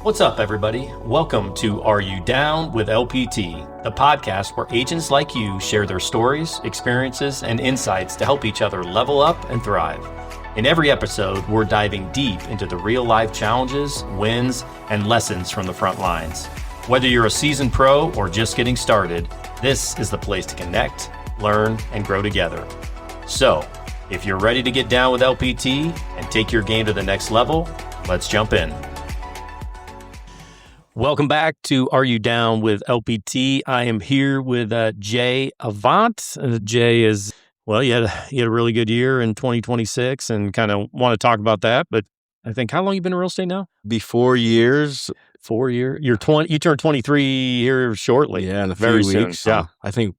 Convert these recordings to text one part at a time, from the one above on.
What's up, everybody? Welcome to Are You Down with LPT, the podcast where agents like you share their stories, experiences, and insights to help each other level up and thrive. In every episode, we're diving deep into the real-life challenges, wins, and lessons from the front lines. Whether you're a seasoned pro or just getting started, this is the place to connect, learn, and grow together. So, if you're ready to get down with LPT and take your game to the next level, let's jump in. Welcome back to Are You Down with LPT? I am here with Jay Avant. Jay is, well, you had a really good year in 2026 and kind of want to talk about that. But I think, how long you been in real estate now? Be 4 years. 4 years? You turned 23 here shortly. Yeah, in a very few weeks. Soon. Yeah. I think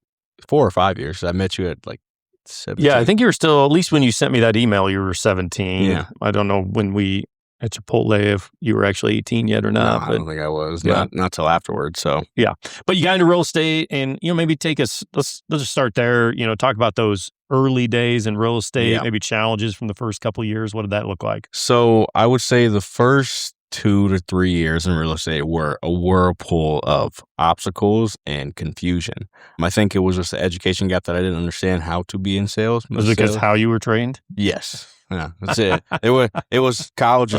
4 or 5 years. I met you at like 17. Yeah, I think you were still, at least when you sent me that email, you were 17. Yeah. I don't know when we... at Chipotle if you were actually 18 yet or not. No, I don't think I was. Yeah. Not till afterwards. So yeah. But you got into real estate and, maybe take us, let's just start there, talk about those early days in real estate, maybe challenges from the first couple of years. What did that look like? So I would say the first 2 to 3 years in real estate were a whirlpool of obstacles and confusion. I think it was just the education gap that I didn't understand how to be in sales. Was it because how you were trained? Yes. Yeah, that's it. It was college.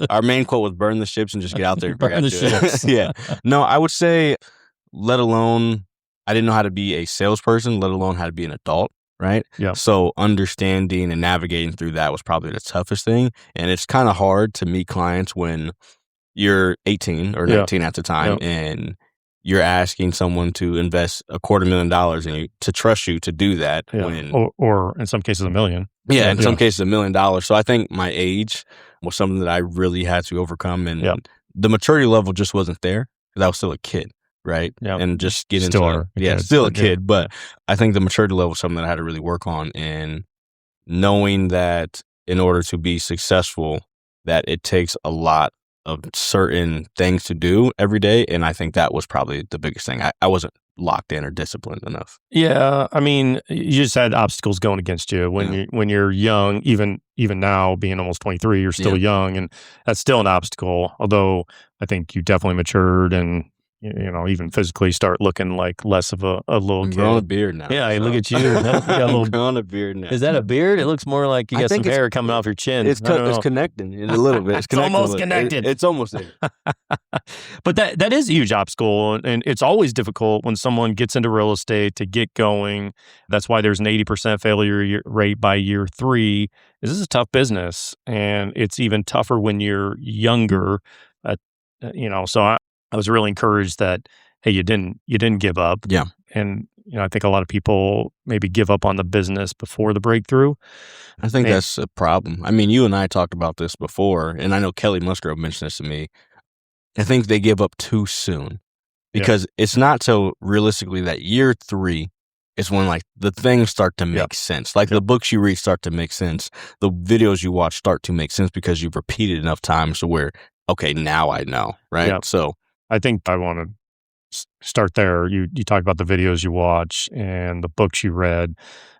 Our main quote was burn the ships and just get out there. Burn the ships. Yeah. No, I would say, let alone, I didn't know how to be a salesperson, let alone how to be an adult, right? Yeah. So understanding and navigating through that was probably the toughest thing. And it's kind of hard to meet clients when you're 18 or 19 at the time and you're asking someone to invest $250,000 in you to trust you to do that. Yeah. Or in some cases, $1 million. Yeah, in some cases, $1 million. So I think my age was something that I really had to overcome. And the maturity level just wasn't there because I was still a kid, right? Yeah. And just getting still a kid. But I think the maturity level was something that I had to really work on. And knowing that in order to be successful, that it takes a lot of certain things to do every day. And I think that was probably the biggest thing. I wasn't locked in or disciplined enough. Yeah. I mean, you just had obstacles going against you when you're young, even now being almost 23, you're still young, and that's still an obstacle. Although I think you definitely matured and, even physically start looking like less of a little kid. I'm growing a beard now. Yeah, look at you. You got a little, I'm growing a beard now. Is that a beard? It looks more like you got some hair coming off your chin. It's connecting a little bit. It's almost connected. It's almost there. But that is a huge obstacle, and it's always difficult when someone gets into real estate to get going. That's why there's an 80% failure rate by year 3. This is a tough business, and it's even tougher when you're younger. So I was really encouraged that, hey, you didn't give up. Yeah. And, I think a lot of people maybe give up on the business before the breakthrough. I think that's a problem. I mean, you and I talked about this before, and I know Kelly Musgrove mentioned this to me. I think they give up too soon because it's not till realistically that year 3 is when like the things start to make sense. Like the books you read start to make sense. The videos you watch start to make sense because you've repeated enough times to where, okay, now I know, right? Yeah. So I think I want to start there. You talk about the videos you watch and the books you read.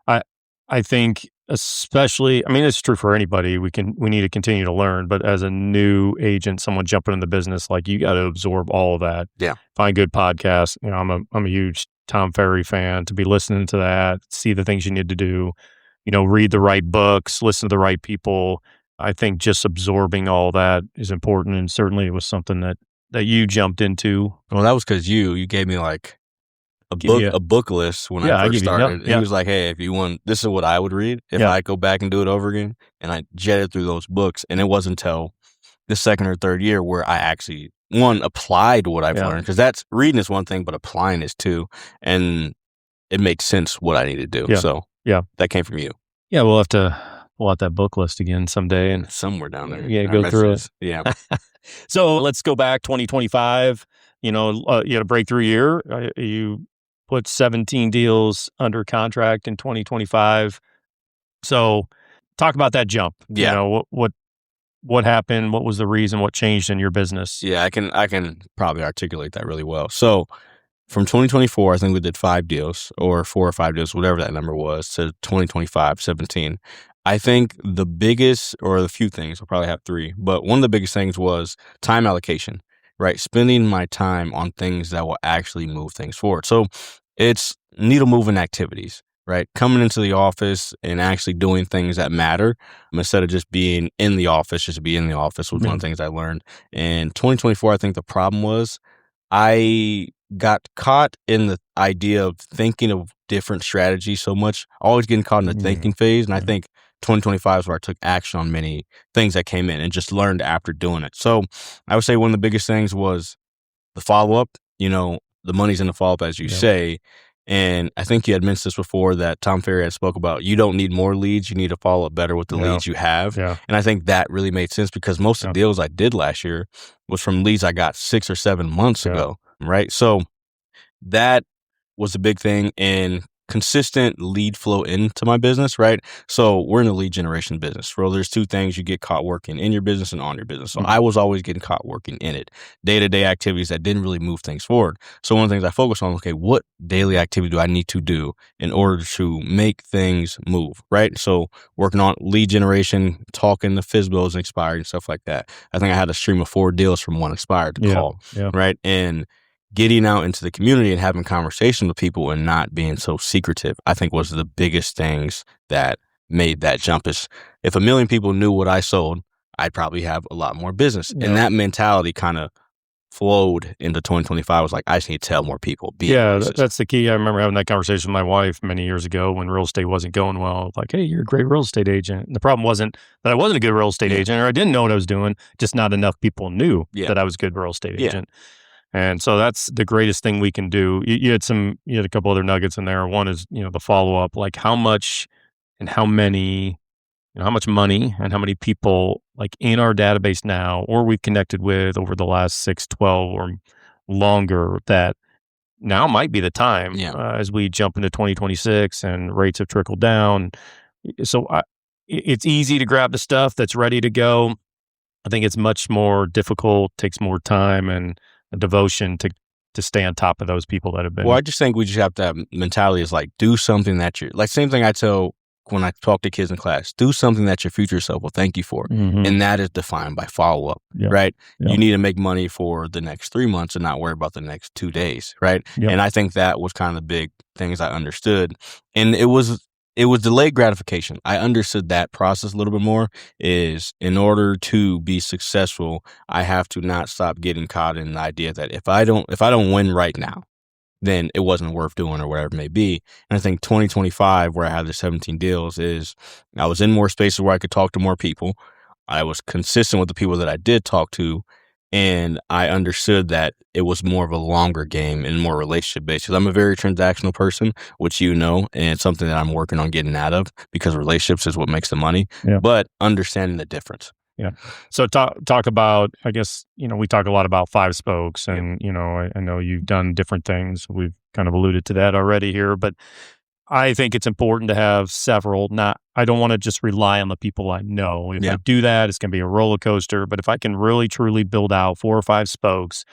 I think especially, I mean, it's true for anybody. We need to continue to learn, but as a new agent, someone jumping in the business, like you got to absorb all of that. Yeah. Find good podcasts. I'm a huge Tom Ferry fan. To be listening to that, see the things you need to do, read the right books, listen to the right people. I think just absorbing all that is important. And certainly it was something that you jumped into. Well, that was because you gave me like a book list when I first started. He was like, hey, if you want, this is what I would read if I go back and do it over again. And I jetted through those books. And it wasn't until the second or third year where I actually, applied what I've learned. Because that's reading is one thing, but applying is too. And it makes sense what I need to do. Yeah. So that came from you. Yeah, we'll have to pull out that book list again someday. And somewhere down there. Yeah, go through it. Yeah. So let's go back 2025. You had a breakthrough year. You put 17 deals under contract in 2025. So talk about that jump. Yeah. What happened? What was the reason? What changed in your business? Yeah, I can probably articulate that really well. So from 2024, I think we did 5 deals or 4 or 5 deals, whatever that number was, to 2025, 17. I think the biggest, or the few things, I'll probably have 3, but one of the biggest things was time allocation. right? Spending my time on things that will actually move things forward. So it's needle moving activities, right? Coming into the office and actually doing things that matter instead of just being in the office, just be in the office was one of the things I learned. In 2024, I think the problem was I got caught in the idea of thinking of different strategies so much, always getting caught in the thinking phase. And I think 2025 is where I took action on many things that came in and just learned after doing it. So I would say one of the biggest things was the follow-up. The money's in the follow-up, as you say. And I think you had mentioned this before that Tom Ferry had spoke about, you don't need more leads, you need to follow up better with the leads you have. And I think that really made sense because most of the deals I did last year was from leads I got 6 or 7 months ago, right? So that was a big thing, and consistent lead flow into my business, right? So we're in the lead generation business. Well, there's two things: you get caught working in your business and on your business. So I was always getting caught working in it. Day-to-day activities that didn't really move things forward. So one of the things I focused on, okay, what daily activity do I need to do in order to make things move, right? So working on lead generation, talking to FSBOs and expired and stuff like that. I think I had a stream of 4 deals from one expired to call, right? And getting out into the community and having conversations with people and not being so secretive, I think was the biggest things that made that jump. Is if 1 million people knew what I sold, I'd probably have a lot more business. And that mentality kind of flowed into 2025. I was like, I just need to tell more people. That's the key. I remember having that conversation with my wife many years ago when real estate wasn't going well. Like, hey, you're a great real estate agent. And the problem wasn't that I wasn't a good real estate agent or I didn't know what I was doing. Just not enough people knew that I was a good real estate agent. And so that's the greatest thing we can do. You had a couple other nuggets in there. One is, the follow-up, like how much and how many, how much money and how many people like in our database now, or we've connected with over the last 6, 12 or longer, that now might be the time as we jump into 2026 and rates have trickled down. So it's easy to grab the stuff that's ready to go. I think it's much more difficult, takes more time and a devotion to stay on top of those people that have been. Well, I just think we just have to have mentality is like, do something that you're like, same thing I tell when I talk to kids in class, do something that your future self will thank you for. And that is defined by follow-up, right? You need to make money for the next 3 months and not worry about the next 2 days, right? And I think that was kind of the big things I understood. And it was delayed gratification. I understood that process a little bit more. Is in order to be successful, I have to not stop getting caught in the idea that if I don't win right now, then it wasn't worth doing or whatever it may be. And I think 2025, where I had the 17 deals, is I was in more spaces where I could talk to more people. I was consistent with the people that I did talk to. And I understood that it was more of a longer game and more relationship based. Because I'm a very transactional person, which and it's something that I'm working on getting out of because relationships is what makes the money. But understanding the difference. So talk about, I guess, we talk a lot about 5 spokes and, I know you've done different things. We've kind of alluded to that already here, but I think it's important to have several. I don't want to just rely on the people I know. If I do that, it's going to be a roller coaster. But if I can really truly build out 4 or 5 spokes,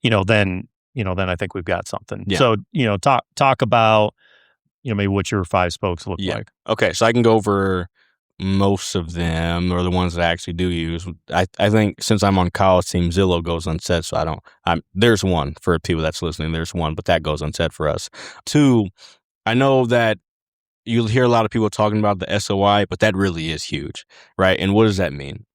then I think we've got something. So talk about maybe what your 5 spokes look like. Okay, so I can go over most of them, or the ones that I actually do use. I think since I'm on college team, Zillow goes unsaid, so there's one for people that's listening. There's one, but that goes unsaid for us. 2. I know that you'll hear a lot of people talking about the SOI, but that really is huge, right? And what does that mean?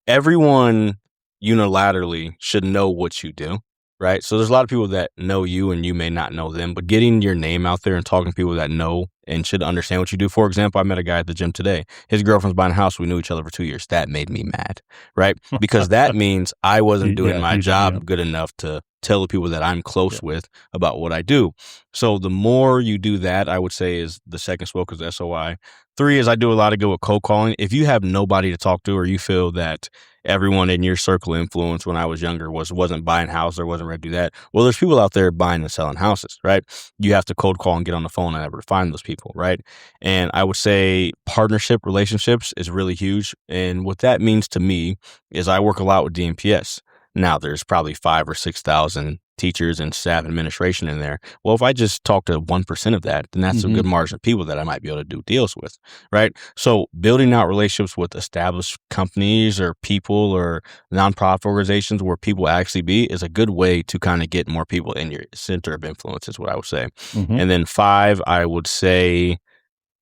Everyone unilaterally should know what you do, right? So there's a lot of people that know you and you may not know them, but getting your name out there and talking to people that know and should understand what you do. For example, I met a guy at the gym today. His girlfriend's buying a house. We knew each other for 2 years. That made me mad, right? Because that means I wasn't doing my job good enough to tell the people that I'm close with about what I do. So the more you do that, I would say is the second spoke is SOI. 3 is I do a lot of good with cold calling. If you have nobody to talk to, or you feel that everyone in your circle of influence when I was younger wasn't buying houses or wasn't ready to do that, well, there's people out there buying and selling houses, right? You have to cold call and get on the phone and ever find those people, right? And I would say partnership relationships is really huge. And what that means to me is I work a lot with DMPS. Now there's probably 5,000 or 6,000 teachers and staff administration in there. Well, if I just talk to 1% of that, then that's a good margin of people that I might be able to do deals with, right? So building out relationships with established companies or people or nonprofit organizations where people actually be is a good way to kind of get more people in your center of influence is what I would say. And then 5, I would say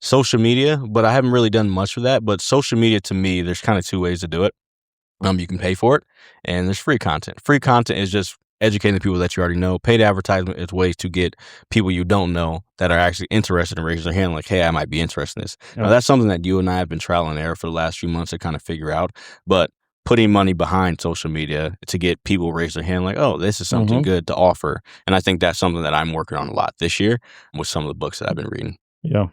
social media, but I haven't really done much of that. But social media to me, there's kind of 2 ways to do it. You can pay for it, and there's free content. Free content is just educating the people that you already know. Paid advertisement is ways to get people you don't know that are actually interested in raising their hand, like, hey, I might be interested in this. Now, that's something that you and I have been trial and error for the last few months to kind of figure out. But putting money behind social media to get people raise their hand, like, oh, this is something good to offer. And I think that's something that I'm working on a lot this year with some of the books that I've been reading. Yeah.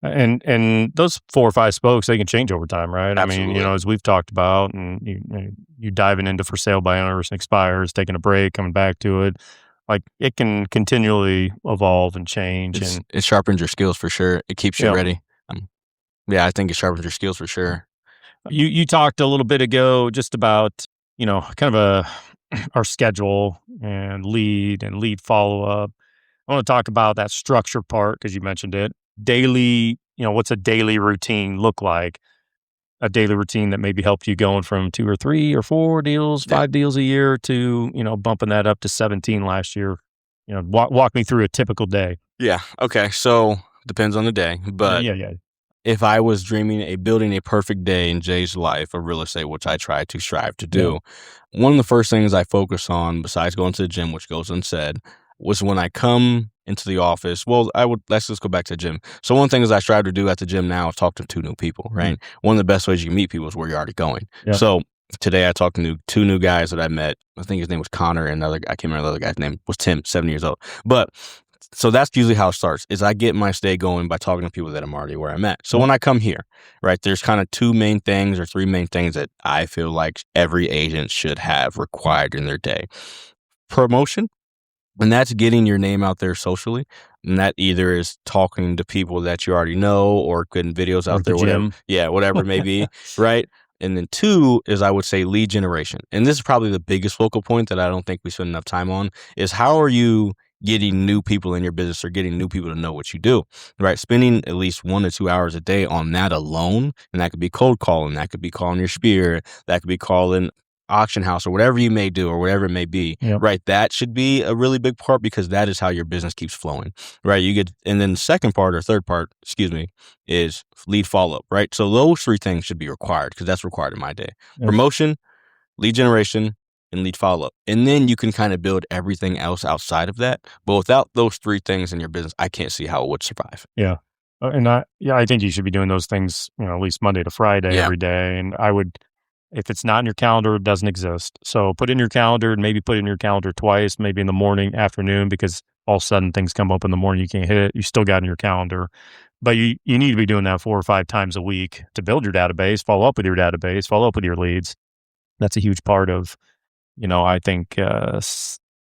And those 4 or 5 spokes, they can change over time, right? Absolutely. I mean, as we've talked about, and you diving into for sale by owners and expires, taking a break, coming back to it, like it can continually evolve and change. It sharpens your skills for sure. It keeps you ready. I think it sharpens your skills for sure. You talked a little bit ago just about, kind of our schedule and lead follow up. I want to talk about that structure part because you mentioned it. Daily, what's a daily routine look like? A daily routine that maybe helped you going from 2 or 3 or 4 deals, 5 deals a year to, bumping that up to 17 last year. Walk me through a typical day. Yeah. Okay. So depends on the day, but yeah. If I was building a perfect day in Jay's life of real estate, which I try to strive to do, one of the first things I focus on besides going to the gym, which goes unsaid, was when I come into the office. Well, let's just go back to the gym. So one of the things I strive to do at the gym now is talk to 2 new people, right? One of the best ways you can meet people is where you're already going. Yeah. So today I talked to 2 new guys that I met. I think his name was Connor and I can't remember the other guy's name was Tim, 7 years old. But so that's usually how it starts, is I get my day going by talking to people that I'm already where I'm at. So when I come here, right, there's kind of 2 main things or 3 main things that I feel like every agent should have required in their day. Promotion, and that's getting your name out there socially. And that either is talking to people that you already know or getting videos out there, whatever. Yeah, whatever it may be, right? And then 2 is, I would say, lead generation. And this is probably the biggest focal point that I don't think we spend enough time on, is how are you getting new people in your business or getting new people to know what you do, right? Spending at least 1 to 2 hours a day on that alone, and that could be cold calling, that could be calling your sphere, that could be calling auction house or whatever you may do or whatever it may be, right? That should be a really big part because that is how your business keeps flowing, right? And then the second part or third part, is lead follow-up, right? So those 3 things should be required because that's required in my day. Promotion, lead generation, and lead follow-up. And then you can kind of build everything else outside of that. But without those 3 things in your business, I can't see how it would survive. Yeah. And I think you should be doing those things, at least Monday to Friday every day. And I would, if it's not in your calendar, it doesn't exist. So put in your calendar and maybe put in your calendar twice, maybe in the morning, afternoon, because all of a sudden things come up in the morning, you can't hit it. You still got it in your calendar. But you need to be doing that 4 or 5 times a week to build your database, follow up with your database, follow up with your leads. That's a huge part of, I think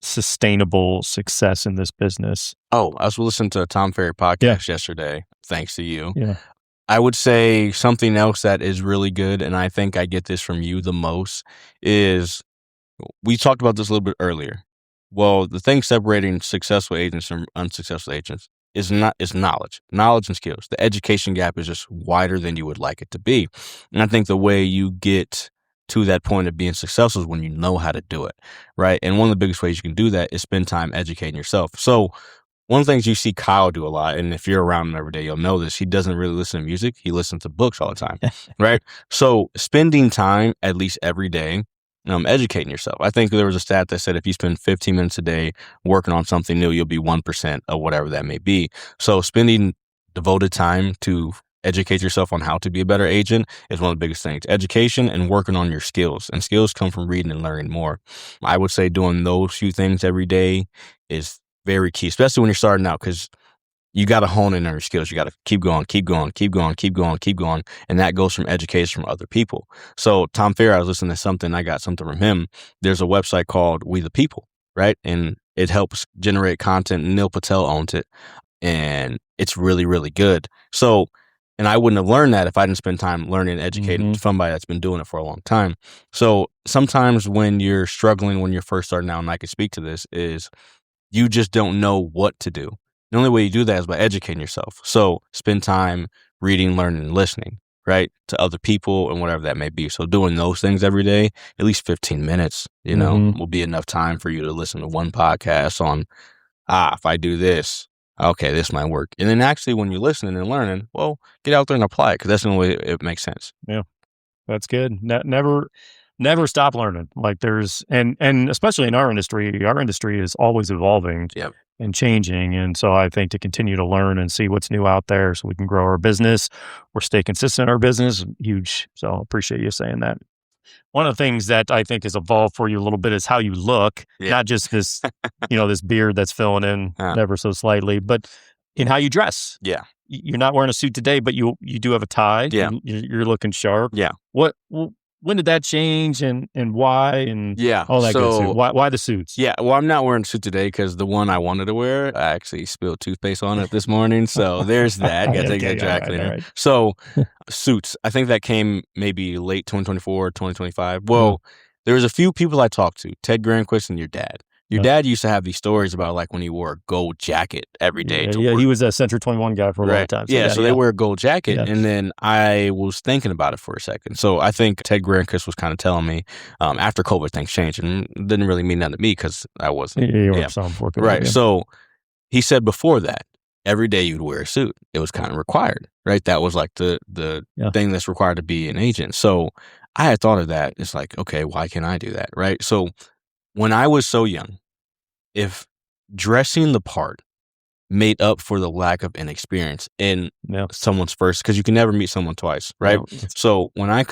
sustainable success in this business. Oh, I was listening to a Tom Ferry podcast yesterday, thanks to you. Yeah. I would say something else that is really good, and I think I get this from you the most, is we talked about this a little bit earlier. Well, the thing separating successful agents from unsuccessful agents is knowledge and skills. The education gap is just wider than you would like it to be. And I think the way you get to that point of being successful is when you know how to do it, right? And one of the biggest ways you can do that is spend time educating yourself. So one of the things you see Kyle do a lot, and if you're around him every day, you'll know this, he doesn't really listen to music. He listens to books all the time, right? So spending time at least every day educating yourself. I think there was a stat that said if you spend 15 minutes a day working on something new, you'll be 1% of whatever that may be. So spending devoted time to educate yourself on how to be a better agent is one of the biggest things. Education and working on your skills. And skills come from reading and learning more. I would say doing those few things every day is very key, especially when you're starting out, because you got to hone in on your skills. You got to keep going. And that goes from education from other people. So Tom Ferry, I was listening to something, I got something from him. There's a website called We the People, right? And it helps generate content. Neil Patel owns it. And it's really, really good. So And I wouldn't have learned that if I didn't spend time learning and educating somebody that's been doing it for a long time. So sometimes when you're struggling, when you're first starting out, and I can speak to this, is you just don't know what to do. The only way you do that is by educating yourself. So spend time reading, learning, and listening, right, to other people and whatever that may be. So doing those things every day, at least 15 minutes, will be enough time for you to listen to one podcast on, if I do this, okay, this might work. And then actually when you're listening and learning, well, get out there and apply it, because that's the only way it makes sense. Yeah, that's good. Never stop learning. Like and especially in our industry is always evolving and changing. And so I think to continue to learn and see what's new out there so we can grow our business or stay consistent in our business, huge. So I appreciate you saying that. One of the things that I think has evolved for you a little bit is how you look, not just this, this beard that's filling in ever so slightly, but in how you dress. Yeah. You're not wearing a suit today, but you do have a tie. Yeah. You're looking sharp. Yeah. When did that change and why and all that good suit? Why the suits? Yeah, well, I'm not wearing a suit today because the one I wanted to wear, I actually spilled toothpaste on it this morning. So there's that. Got to take that dry cleaner. Right. So suits, I think that came maybe late 2024, 2025. Well, there was a few people I talked to, Ted Granquist and your dad. Your dad used to have these stories about like when he wore a gold jacket every day. Yeah, he was a Century 21 guy for a long time. So they wear a gold jacket. Yeah. And then I was thinking about it for a second. So I think Ted Granquist was kind of telling me after COVID things changed, and it didn't really mean nothing to me because I wasn't. Right. Yeah. So he said before that, every day you'd wear a suit. It was kind of required, right? That was like the thing that's required to be an agent. So I had thought of that. It's like, okay, why can't I do that, right? So when I was so young, if dressing the part made up for the lack of inexperience in someone's first, because you can never meet someone twice, right? Yeah. So when I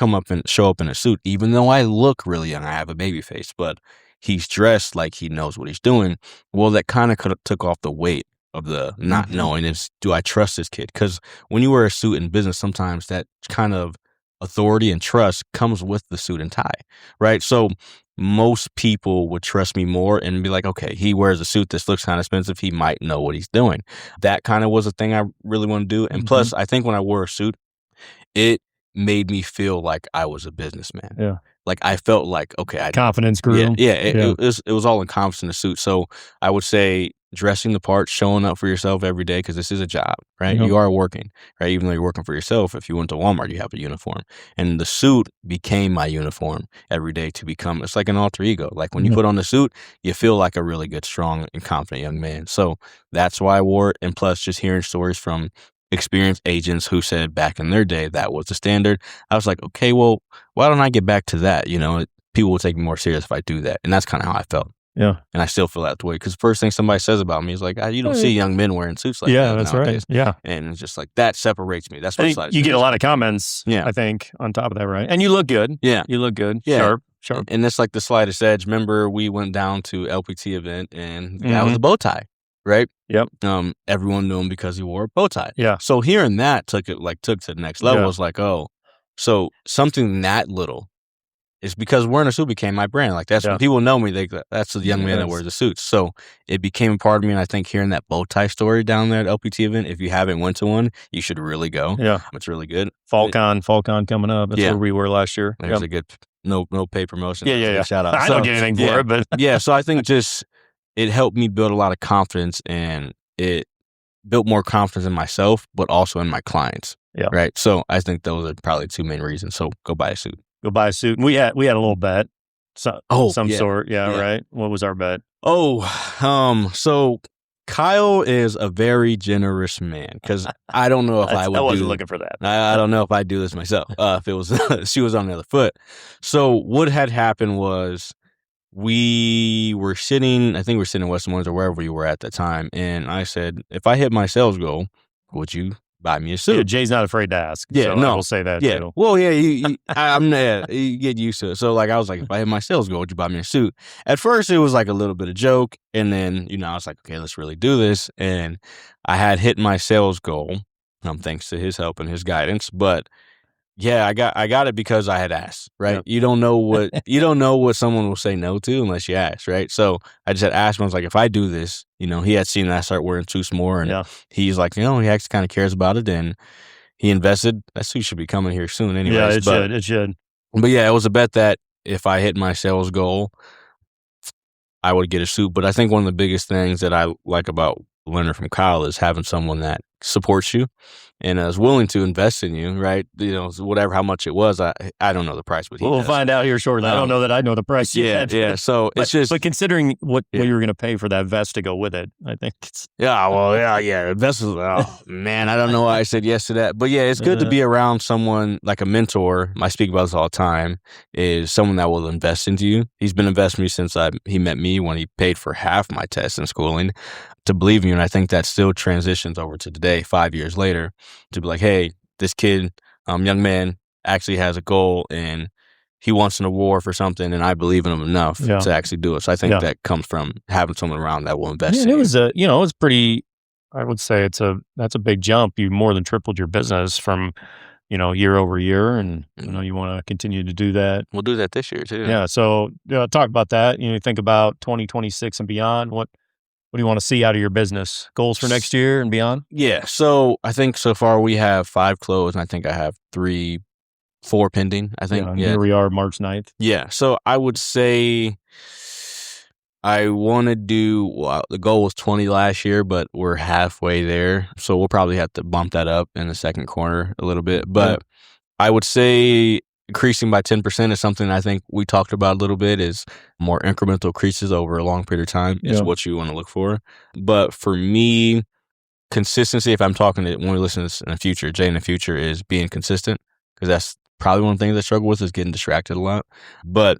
show up in a suit, even though I look really young, I have a baby face, but he's dressed like he knows what he's doing. Well, that kind of took off the weight of the not knowing is, do I trust this kid? Because when you wear a suit in business, sometimes that kind of authority and trust comes with the suit and tie, right? So most people would trust me more and be like, okay, he wears a suit. This looks kind of expensive. He might know what he's doing. That kind of was a thing I really want to do. And plus, I think when I wore a suit, it made me feel like I was a businessman. Yeah. Like I felt like, okay. Confidence grew. Yeah. It was all encompassed in the suit. So I would say dressing the part, showing up for yourself every day, because this is a job, right? You are working, right? Even though you're working for yourself, if you went to Walmart, you have a uniform. And the suit became my uniform every day to become, it's like an alter ego. Like when you put on the suit, you feel like a really good, strong, and confident young man. So that's why I wore it. And plus just hearing stories from experienced agents who said back in their day that was the standard. I was like, okay, well, why don't I get back to that? People will take me more serious if I do that. And that's kind of how I felt. Yeah. And I still feel that way, because the first thing somebody says about me is like, you don't see young men wearing suits like that. Yeah, that's nowadays. right. Yeah. And it's just like, that separates me. That's what you get a lot of comments, I think, on top of that, right? And you look good. Yeah. You look good. Yeah. Sharp. And it's like the slightest edge. Remember, we went down to LPT event and the guy with a bow tie, right? Yep. Everyone knew him because he wore a bow tie. Yeah. So hearing that took to the next level. It was like, oh, so something that little is because wearing a suit became my brand. Like that's when people know me. That's the young man that wears the suits. So it became a part of me. And I think hearing that bow tie story down there at LPT event, if you haven't went to one, you should really go. Yeah, it's really good. FallCon coming up. That's where we were last year. There's a good no pay promotion. Yeah. Shout out. I don't get anything for it, but So I think just it helped me build a lot of confidence, and it built more confidence in myself, but also in my clients. Yeah. Right. So I think those are probably two main reasons. So go buy a suit. Go buy a suit. We had a little bet, some sort. Yeah, right. What was our bet? So Kyle is a very generous man, because I don't know if I wasn't looking for that. I don't know if I'd do this myself. If it was she was on the other foot. So what had happened was we were sitting. I think we were sitting in West Des Moines or wherever we were at the time, and I said, if I hit my sales goal, would you buy me a suit? Yeah, Jay's not afraid to ask. Yeah, so I will say that too. Well, you get used to it. So like I was like, if I hit my sales goal, would you buy me a suit? At first it was like a little bit of joke, and then I was like, okay, let's really do this. And I had hit my sales goal, thanks to his help and his guidance. But yeah, I got it because I had asked, right? Yep. You don't know what someone will say no to unless you ask, right? So I just had asked him. I was like, if I do this, he had seen that I start wearing suits more, and he's like, he actually kind of cares about it, and he invested. That suit should be coming here soon anyways. Yeah, it should. But yeah, it was a bet that if I hit my sales goal, I would get a suit. But I think one of the biggest things that I like about learning from Kyle is having someone that supports you and is willing to invest in you, right? Whatever, how much it was, I don't know the price, but we'll find out here shortly. I don't know that I know the price yet. Yeah. So it's just, but considering what you were going to pay for that vest to go with it, I think it's Vest was, oh man, I don't know why I said yes to that, but yeah, it's good to be around someone like a mentor. I speak about this all the time. Is someone that will invest into you. He's been investing in me since he met me when he paid for half my tests and schooling to believe in you, and I think that still transitions over to today, 5 years later, to be like, hey, this kid, young man, actually has a goal and he wants an award for something, and I believe in him enough to actually do it. So I think that comes from having someone around that will invest in you. It was pretty, I would say that's a big jump. You more than tripled your business from, year over year, and you want to continue to do that. We'll do that this year too. Yeah. So talk about that. Think about 2026 and beyond. What do you want to see out of your business? Goals for next year and beyond? Yeah. So I think so far we have 5 closed, and I think I have 4 pending, I think. Here we are, March 9th. Yeah. So I would say I want to the goal was 20 last year, but we're halfway there. So we'll probably have to bump that up in the second quarter a little bit. But I would say increasing by 10% is something I think we talked about a little bit, is more incremental increases over a long period of time is what you want to look for. But for me, consistency, if I'm talking to when we listen to this in the future, Jay in the future, is being consistent, because that's probably one of the things I struggle with, is getting distracted a lot. But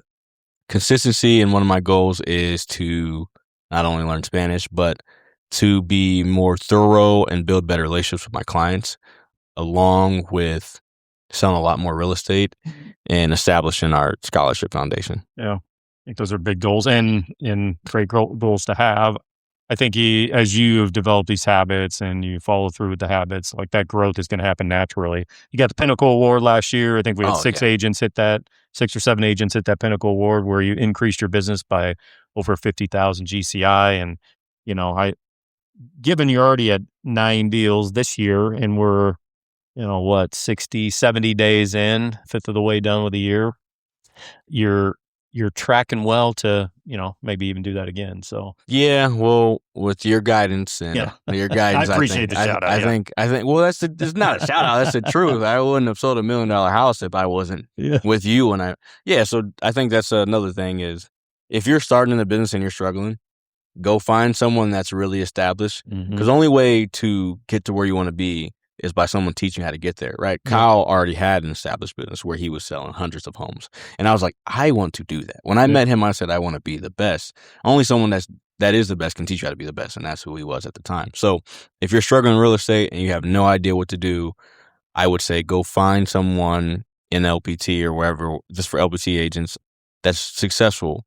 consistency, and one of my goals is to not only learn Spanish, but to be more thorough and build better relationships with my clients, along with selling a lot more real estate and establishing our scholarship foundation. Yeah, I think those are big goals and great goals to have. I think as you have developed these habits and you follow through with the habits, like that growth is going to happen naturally. You got the Pinnacle Award last year. I think we had 6 agents hit that, 6 or 7 agents hit that Pinnacle Award, where you increased your business by over 50,000 GCI. And, given you're already at 9 deals this year, and we're, 60, 70 days in, fifth of the way done with the year, you're tracking well to, maybe even do that again. So yeah, well, with your guidance and your guidance, I appreciate the shout out. I think, well, it's not a shout out. That's the truth. I wouldn't have sold $1 million house if I wasn't with you. So I think that's another thing is, if you're starting in the business and you're struggling, go find someone that's really established, because the only way to get to where you want to be is by someone teaching you how to get there, right? Kyle already had an established business where he was selling hundreds of homes. And I was like, I want to do that. When I met him, I said, I want to be the best. Only someone that is the best can teach you how to be the best. And that's who he was at the time. So if you're struggling in real estate and you have no idea what to do, I would say go find someone in LPT or wherever, just for LPT agents, that's successful.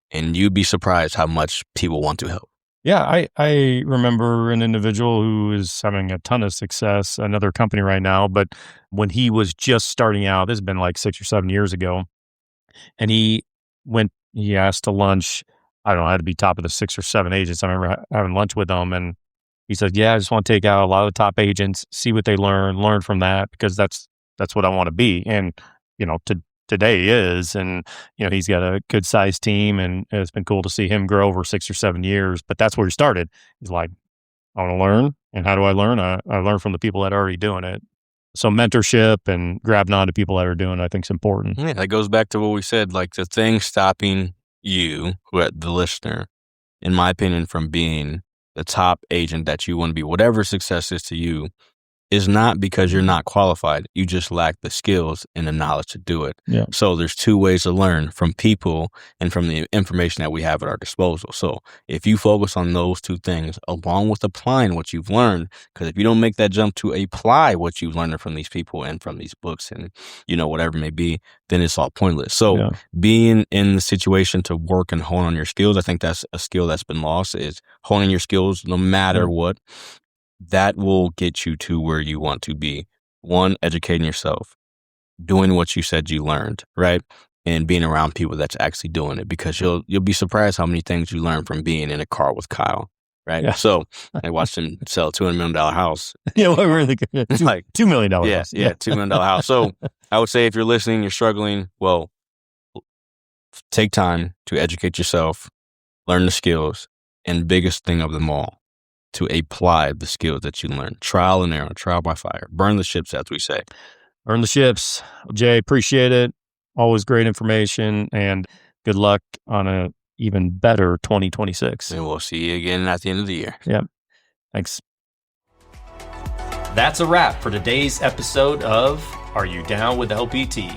And you'd be surprised how much people want to help. Yeah, I remember an individual who is having a ton of success, another company right now, but when he was just starting out, this has been like 6 or 7 years ago, and he asked to lunch, I don't know, I had to be top of the 6 or 7 agents. I remember having lunch with them, and he said, I just want to take out a lot of the top agents, see what they learn from that, because that's what I want to be. And, today is, and he's got a good sized team, and it's been cool to see him grow over 6 or 7 years. But that's where he started. He's like, I want to learn, and how do I learn? I learn from the people that are already doing it. So mentorship and grabbing on to people that are doing it, I think, is important. Yeah, that goes back to what we said. Like, the thing stopping you, the listener, in my opinion, from being the top agent that you want to be, whatever success is to you, is not because you're not qualified. You just lack the skills and the knowledge to do it. Yeah. So there's 2 ways to learn: from people and from the information that we have at our disposal. So if you focus on those 2 things, along with applying what you've learned, because if you don't make that jump to apply what you've learned from these people and from these books and, whatever it may be, then it's all pointless. So being in the situation to work and hone on your skills, I think that's a skill that's been lost, is honing your skills no matter what. That will get you to where you want to be. 1, educating yourself, doing what you said you learned, right? And being around people that's actually doing it, because you'll be surprised how many things you learn from being in a car with Kyle, right? Yeah. So I watched him sell a $200 million house. Yeah, what were they? Like $2 million house. Yeah, $2 million house. So I would say if you're listening, you're struggling, well, take time to educate yourself, learn the skills, and biggest thing of them all, to apply the skills that you learn. Trial and error, trial by fire. Burn the ships, as we say. Burn the ships. Jay, appreciate it. Always great information, and good luck on a even better 2026. And we'll see you again at the end of the year. Yep. Thanks. That's a wrap for today's episode of Are You Down with LPT?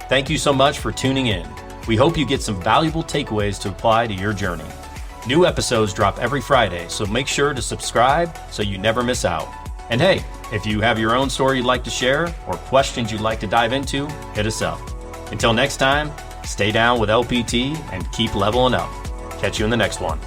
Thank you so much for tuning in. We hope you get some valuable takeaways to apply to your journey. New episodes drop every Friday, so make sure to subscribe so you never miss out. And hey, if you have your own story you'd like to share or questions you'd like to dive into, hit us up. Until next time, stay down with LPT and keep leveling up. Catch you in the next one.